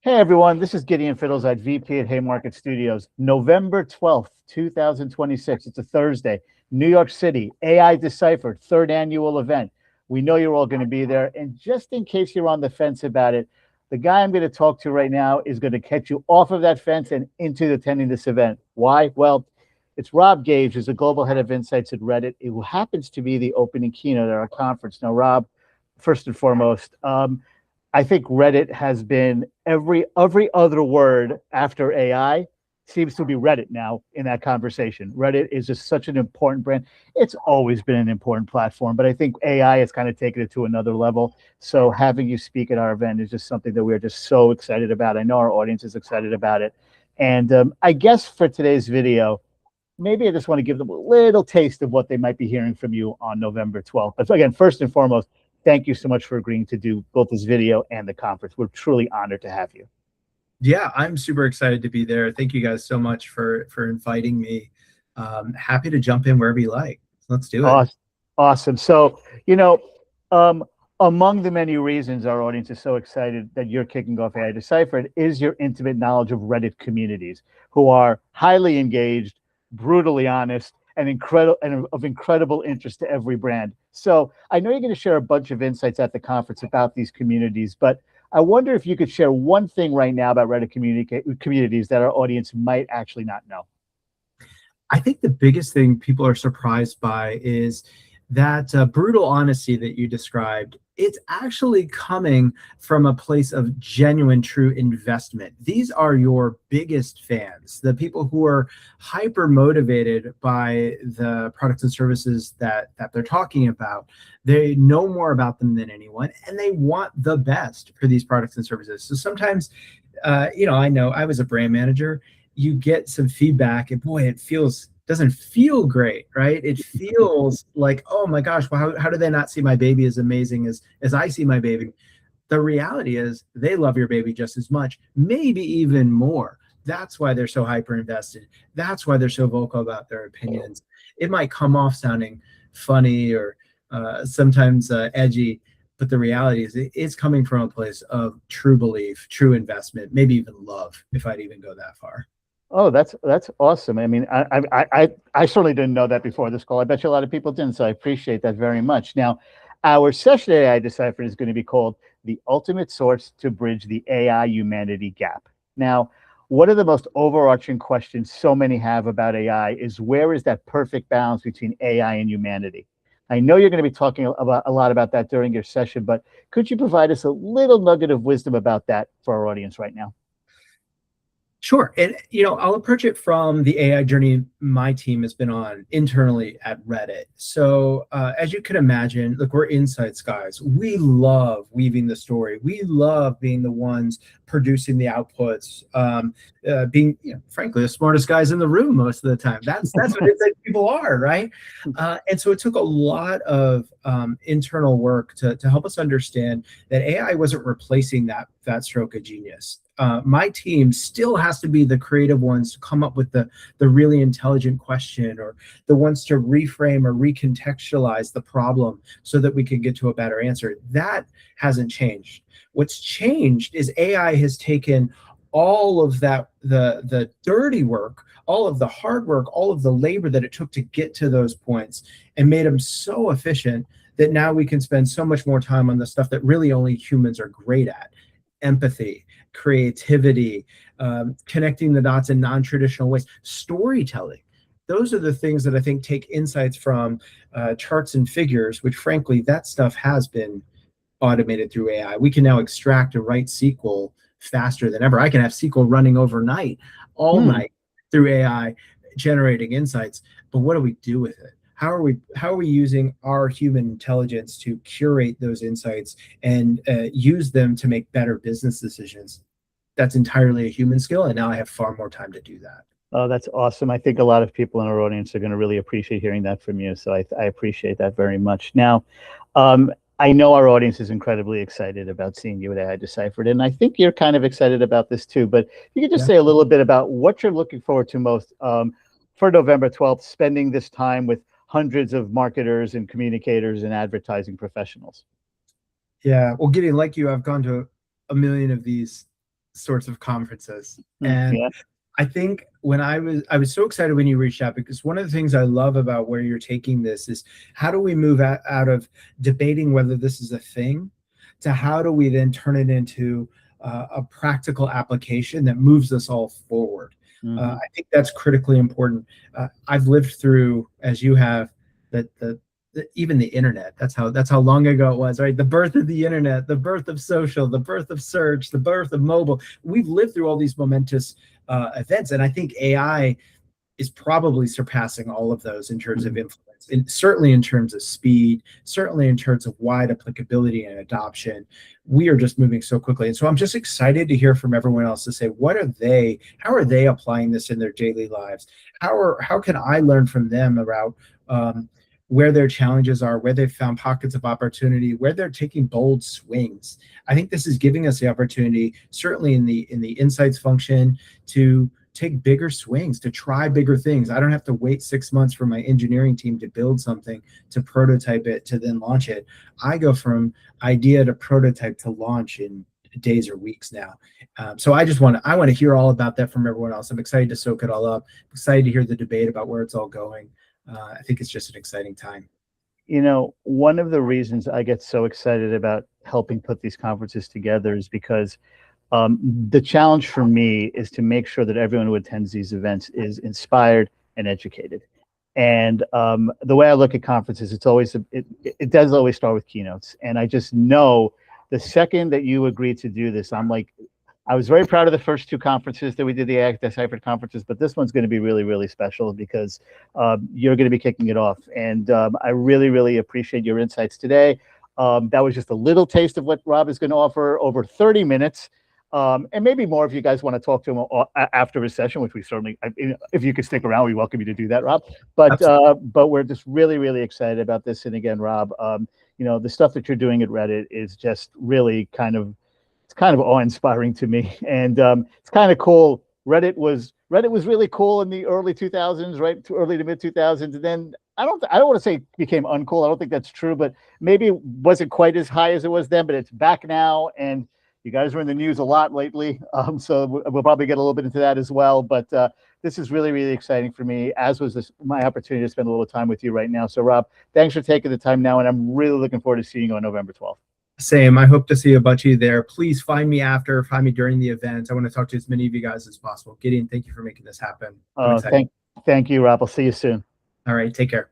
Hey everyone, this is Gideon Fidelzeid, VP at Haymarket Studios. November 12th, 2026. It's a Thursday. New York City, AI Deciphered, third annual event. We know you're all going to be there. And just in case you're on the fence about it, the guy I'm going to talk to right now is going to catch you off of that fence and into attending this event. Why? Well, it's Rob Gaige, who's the global head of insights at Reddit, who happens to be the opening keynote at our conference. Now, Rob, first and foremost, I think Reddit has been every other word after AI seems to be Reddit now in that conversation. Reddit is just such an important brand. It's always been an important platform, but I think AI has kind of taken it to another level. So having you speak at our event is just something that we're just so excited about. I know our audience is excited about it. And I guess for today's video, maybe I just want to give them a little taste of what they might be hearing from you on November 12th. But again, first and foremost, thank you so much for agreeing to do both this video and the conference. We're truly honored to have you. Yeah, I'm super excited to be there. Thank you guys so much for inviting me. Happy to jump in wherever you like. Let's do it. Awesome. So, you know, among the many reasons our audience is so excited that you're kicking off AI Deciphered is your intimate knowledge of Reddit communities who are highly engaged, brutally honest, and of incredible interest to every brand. So I know you're going to share a bunch of insights at the conference about these communities, but I wonder if you could share one thing right now about Reddit communities that our audience might actually not know. I think the biggest thing people are surprised by is that brutal honesty that you described. It's actually coming from a place of genuine, true investment. These are your biggest fans, the people who are hyper motivated by the products and services that they're talking about. They know more about them than anyone, and they want the best for these products and services. So sometimes, I know I was a brand manager. You get some feedback, and boy, doesn't feel great, right? It feels like, oh my gosh, well, how do they not see my baby as amazing as I see my baby? The reality is they love your baby just as much, maybe even more. That's why they're so hyper invested. That's why they're so vocal about their opinions. It might come off sounding funny or sometimes edgy, but the reality is it's coming from a place of true belief, true investment, maybe even love, if I'd even go that far. Oh, that's awesome. I mean, I certainly didn't know that before this call. I bet you a lot of people didn't, so I appreciate that very much. Now, our session AI Deciphered is going to be called The Ultimate Source to Bridge the AI Humanity Gap. Now, one of the most overarching questions so many have about AI is where is that perfect balance between AI and humanity? I know you're going to be talking about a lot about that during your session, but could you provide us a little nugget of wisdom about that for our audience right now? Sure. And, I'll approach it from the AI journey my team has been on internally at Reddit. So as you can imagine, look, we're insights guys. We love weaving the story. We love being the ones producing the outputs, being, frankly, the smartest guys in the room most of the time. That's what insight people are, right? And so it took a lot of internal work to help us understand that AI wasn't replacing that stroke of genius. My team still has to be the creative ones to come up with the really intelligent question, or the ones to reframe or recontextualize the problem so that we can get to a better answer. That hasn't changed. What's changed is AI has taken all of that, the dirty work, all of the hard work, all of the labor that it took to get to those points, and made them so efficient that now we can spend so much more time on the stuff that really only humans are great at: empathy, creativity, connecting the dots in non-traditional ways, storytelling. Those are the things that I think take insights from charts and figures, which frankly, that stuff has been automated through AI. We can now extract and write SQL faster than ever. I can have SQL running overnight, all night, through AI, generating insights. But what do we do with it? How are we using our human intelligence to curate those insights and use them to make better business decisions? That's entirely a human skill, and now I have far more time to do that. Oh, that's awesome. I think a lot of people in our audience are going to really appreciate hearing that from you. So I appreciate that very much. Now, I know our audience is incredibly excited about seeing you at AI Deciphered, and I think you're kind of excited about this too. But you could just say a little bit about what you're looking forward to most for November 12th, spending this time with hundreds of marketers and communicators and advertising professionals. Yeah, well, Gideon, like you, I've gone to a million of these sorts of conferences. And Yeah. I think when I was so excited when you reached out, because one of the things I love about where you're taking this is how do we move out of debating whether this is a thing to how do we then turn it into a practical application that moves us all forward. I think that's critically important. I've lived through, as you have, even the internet. That's how long ago it was, right? The birth of the internet, the birth of social, the birth of search, the birth of mobile. We've lived through all these momentous events, and I think AI is probably surpassing all of those in terms of influence, and certainly in terms of speed, certainly in terms of wide applicability and adoption. We are just moving so quickly. And so I'm just excited to hear from everyone else to say, how are they applying this in their daily lives? How can I learn from them about where their challenges are, where they've found pockets of opportunity, where they're taking bold swings. I think this is giving us the opportunity, certainly in the insights function, to take bigger swings, to try bigger things. I don't have to wait 6 months for my engineering team to build something, to prototype it, to then launch it. I go from idea to prototype to launch in days or weeks now. So I want to hear all about that from everyone else. I'm excited to soak it all up. I'm excited to hear the debate about where it's all going. I think it's just an exciting time. You know, one of the reasons I get so excited about helping put these conferences together is because the challenge for me is to make sure that everyone who attends these events is inspired and educated. And the way I look at conferences, it does always start with keynotes. And I just know the second that you agreed to do this, I'm like, I was very proud of the first 2 conferences that we did, the AI Deciphered conferences, but this one's going to be really, really special because you're going to be kicking it off. And I really, really appreciate your insights today. That was just a little taste of what Rob is going to offer over 30 minutes. And maybe more if you guys want to talk to him after his session, which we certainly, if you could stick around, we welcome you to do that, Rob. But we're just really, really excited about this. And again, Rob, you know, the stuff that you're doing at Reddit is just really kind of awe-inspiring to me, and it's kind of cool. Reddit was really cool in the early 2000s, right, to early to mid 2000s, and then I don't want to say it became uncool. I don't think that's true, but maybe it wasn't quite as high as it was then. But it's back now, and you guys are in the news a lot lately, so we'll probably get a little bit into that as well. But this is really, really exciting for me, as was my opportunity to spend a little time with you right now. So, Rob, thanks for taking the time now, and I'm really looking forward to seeing you on November 12th. Same. I hope to see a bunch of you there. Please find me find me during the event. I want to talk to as many of you guys as possible. Gideon, thank you for making this happen. Thank you, Rob. I'll see you soon. All right. Take care.